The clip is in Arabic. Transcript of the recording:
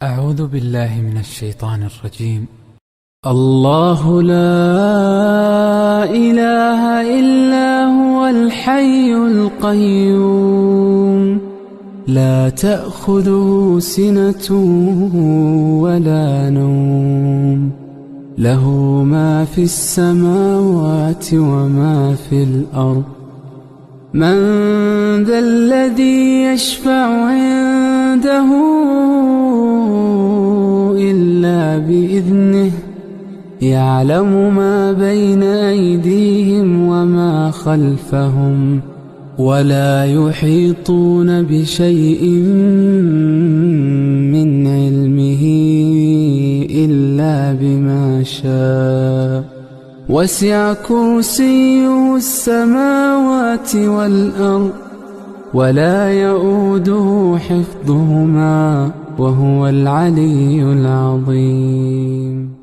أعوذ بالله من الشيطان الرجيم. الله لا إله إلا هو الحي القيوم لا تأخذه سنة ولا نوم له ما في السماوات وما في الأرض من ذا الذي يشفع عنده إلا بإذنه يعلم ما بين أيديهم وما خلفهم ولا يحيطون بشيء من علمه إلا بما شاء وسع كرسيه السماوات والأرض ولا يؤوده حفظهما وهو العلي العظيم.